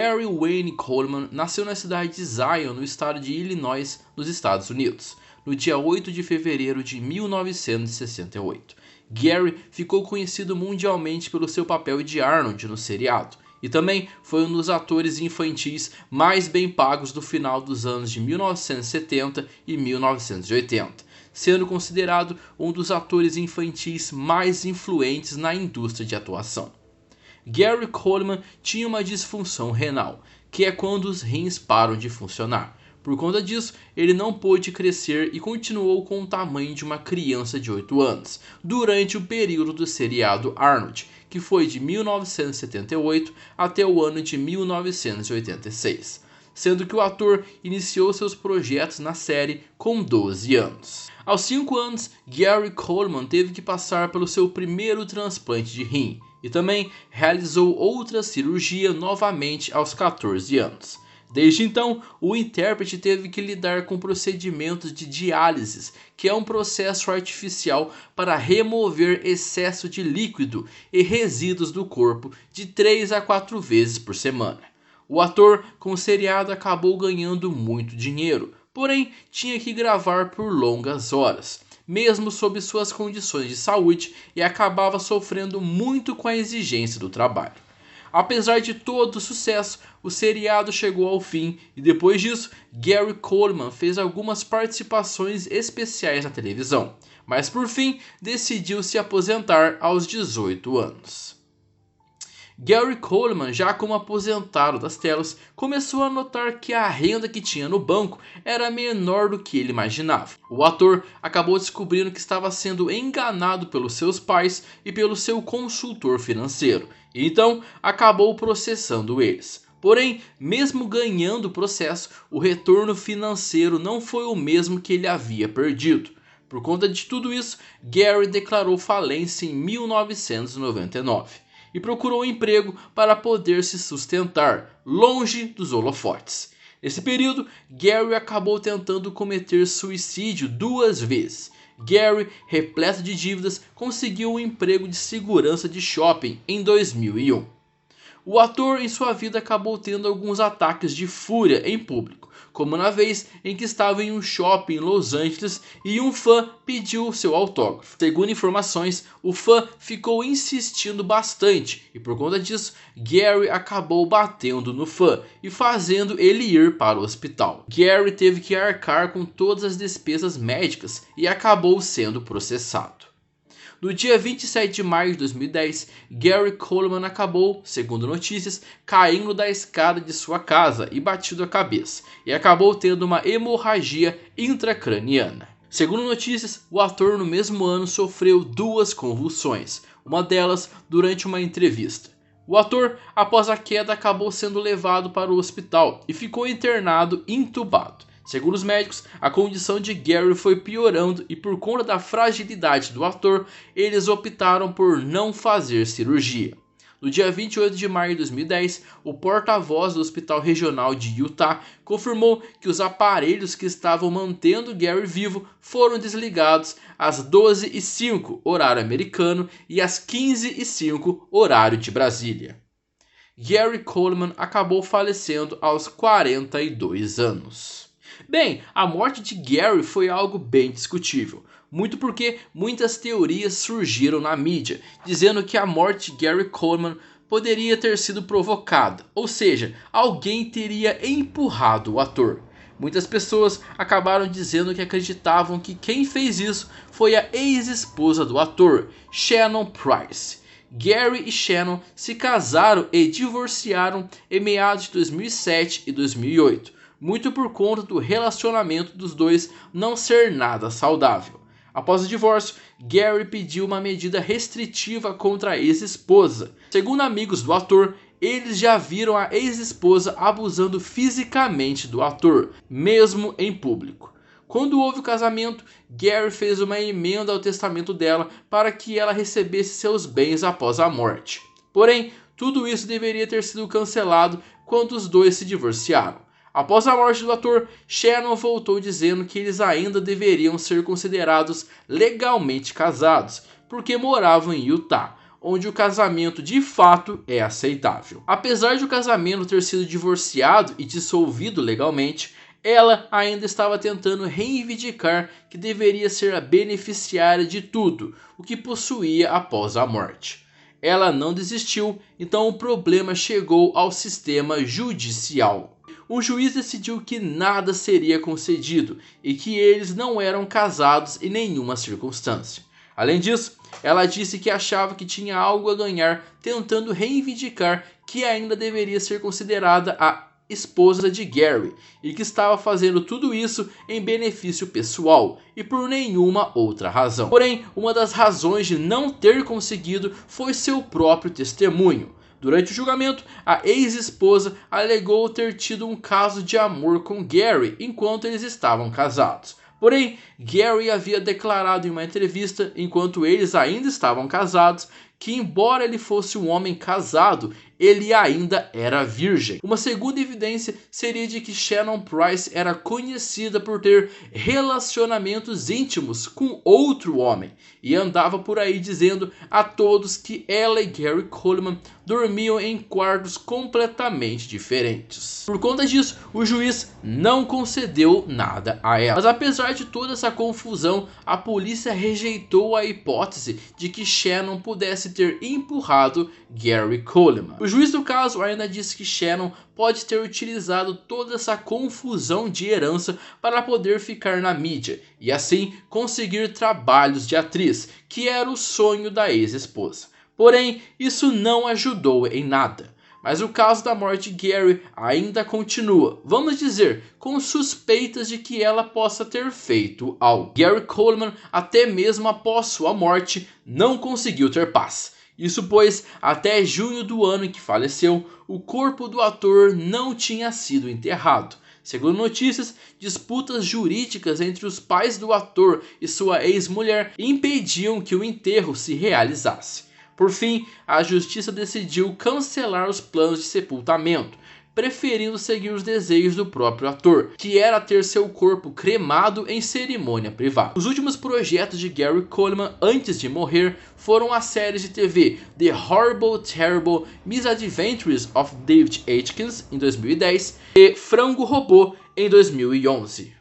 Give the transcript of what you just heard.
Gary Wayne Coleman nasceu na cidade de Zion, no estado de Illinois, nos Estados Unidos, no dia 8 de fevereiro de 1968. Gary ficou conhecido mundialmente pelo seu papel de Arnold no seriado, e também foi um dos atores infantis mais bem pagos do final dos anos de 1970 e 1980, sendo considerado um dos atores infantis mais influentes na indústria de atuação. Gary Coleman tinha uma disfunção renal, que é quando os rins param de funcionar. Por conta disso, ele não pôde crescer e continuou com o tamanho de uma criança de 8 anos, durante o período do seriado Arnold, que foi de 1978 até o ano de 1986, sendo que o ator iniciou seus projetos na série com 12 anos. Aos 5 anos, Gary Coleman teve que passar pelo seu primeiro transplante de rim, e também realizou outra cirurgia novamente aos 14 anos. Desde então, o intérprete teve que lidar com procedimentos de diálise, que é um processo artificial para remover excesso de líquido e resíduos do corpo de 3 a 4 vezes por semana. O ator com o seriado acabou ganhando muito dinheiro, porém tinha que gravar por longas horas, mesmo sob suas condições de saúde, e acabava sofrendo muito com a exigência do trabalho. Apesar de todo o sucesso, o seriado chegou ao fim e depois disso, Gary Coleman fez algumas participações especiais na televisão, mas por fim decidiu se aposentar aos 18 anos. Gary Coleman, já como aposentado das telas, começou a notar que a renda que tinha no banco era menor do que ele imaginava. O ator acabou descobrindo que estava sendo enganado pelos seus pais e pelo seu consultor financeiro, e então acabou processando eles. Porém, mesmo ganhando o processo, o retorno financeiro não foi o mesmo que ele havia perdido. Por conta de tudo isso, Gary declarou falência em 1999. E procurou um emprego para poder se sustentar, longe dos holofotes. Nesse período, Gary acabou tentando cometer suicídio 2 vezes. Gary, repleto de dívidas, conseguiu um emprego de segurança de shopping em 2001. O ator em sua vida acabou tendo alguns ataques de fúria em público, como na vez em que estava em um shopping em Los Angeles e um fã pediu seu autógrafo. Segundo informações, o fã ficou insistindo bastante e por conta disso, Gary acabou batendo no fã e fazendo ele ir para o hospital. Gary teve que arcar com todas as despesas médicas e acabou sendo processado. No dia 27 de maio de 2010, Gary Coleman acabou, segundo notícias, caindo da escada de sua casa e batido a cabeça, e acabou tendo uma hemorragia intracraniana. Segundo notícias, o ator no mesmo ano sofreu 2 convulsões, uma delas durante uma entrevista. O ator, após a queda, acabou sendo levado para o hospital e ficou internado intubado. Segundo os médicos, a condição de Gary foi piorando e por conta da fragilidade do ator, eles optaram por não fazer cirurgia. No dia 28 de maio de 2010, o porta-voz do Hospital Regional de Utah confirmou que os aparelhos que estavam mantendo Gary vivo foram desligados às 12h05, horário americano, e às 15h05, horário de Brasília. Gary Coleman acabou falecendo aos 42 anos. Bem, a morte de Gary foi algo bem discutível, muito porque muitas teorias surgiram na mídia, dizendo que a morte de Gary Coleman poderia ter sido provocada, ou seja, alguém teria empurrado o ator. Muitas pessoas acabaram dizendo que acreditavam que quem fez isso foi a ex-esposa do ator, Shannon Price. Gary e Shannon se casaram e divorciaram em meados de 2007 e 2008. Muito por conta do relacionamento dos dois não ser nada saudável. Após o divórcio, Gary pediu uma medida restritiva contra a ex-esposa. Segundo amigos do ator, eles já viram a ex-esposa abusando fisicamente do ator, mesmo em público. Quando houve o casamento, Gary fez uma emenda ao testamento dela para que ela recebesse seus bens após a morte. Porém, tudo isso deveria ter sido cancelado quando os dois se divorciaram. Após a morte do ator, Shannon voltou dizendo que eles ainda deveriam ser considerados legalmente casados, porque moravam em Utah, onde o casamento de fato é aceitável. Apesar de o casamento ter sido divorciado e dissolvido legalmente, ela ainda estava tentando reivindicar que deveria ser a beneficiária de tudo o que possuía após a morte. Ela não desistiu, então o problema chegou ao sistema judicial. Um juiz decidiu que nada seria concedido e que eles não eram casados em nenhuma circunstância. Além disso, ela disse que achava que tinha algo a ganhar tentando reivindicar que ainda deveria ser considerada a esposa de Gary e que estava fazendo tudo isso em benefício pessoal e por nenhuma outra razão. Porém, uma das razões de não ter conseguido foi seu próprio testemunho. Durante o julgamento, a ex-esposa alegou ter tido um caso de amor com Gary enquanto eles estavam casados. Porém, Gary havia declarado em uma entrevista, enquanto eles ainda estavam casados, que embora ele fosse um homem casado, ele ainda era virgem. Uma segunda evidência seria de que Shannon Price era conhecida por ter relacionamentos íntimos com outro homem e andava por aí dizendo a todos que ela e Gary Coleman dormiam em quartos completamente diferentes. Por conta disso, o juiz não concedeu nada a ela. Mas apesar de toda essa confusão, a polícia rejeitou a hipótese de que Shannon pudesse ter empurrado Gary Coleman. O juiz do caso ainda disse que Shannon pode ter utilizado toda essa confusão de herança para poder ficar na mídia e assim conseguir trabalhos de atriz, que era o sonho da ex-esposa. Porém, isso não ajudou em nada. Mas o caso da morte de Gary ainda continua, vamos dizer, com suspeitas de que ela possa ter feito algo. Gary Coleman, até mesmo após sua morte, não conseguiu ter paz. Isso pois, até junho do ano em que faleceu, o corpo do ator não tinha sido enterrado. Segundo notícias, disputas jurídicas entre os pais do ator e sua ex-mulher impediam que o enterro se realizasse. Por fim, a justiça decidiu cancelar os planos de sepultamento, preferindo seguir os desejos do próprio ator, que era ter seu corpo cremado em cerimônia privada. Os últimos projetos de Gary Coleman antes de morrer foram as séries de TV The Horrible Terrible Misadventures of David Atkins em 2010 e Frango Robô em 2011.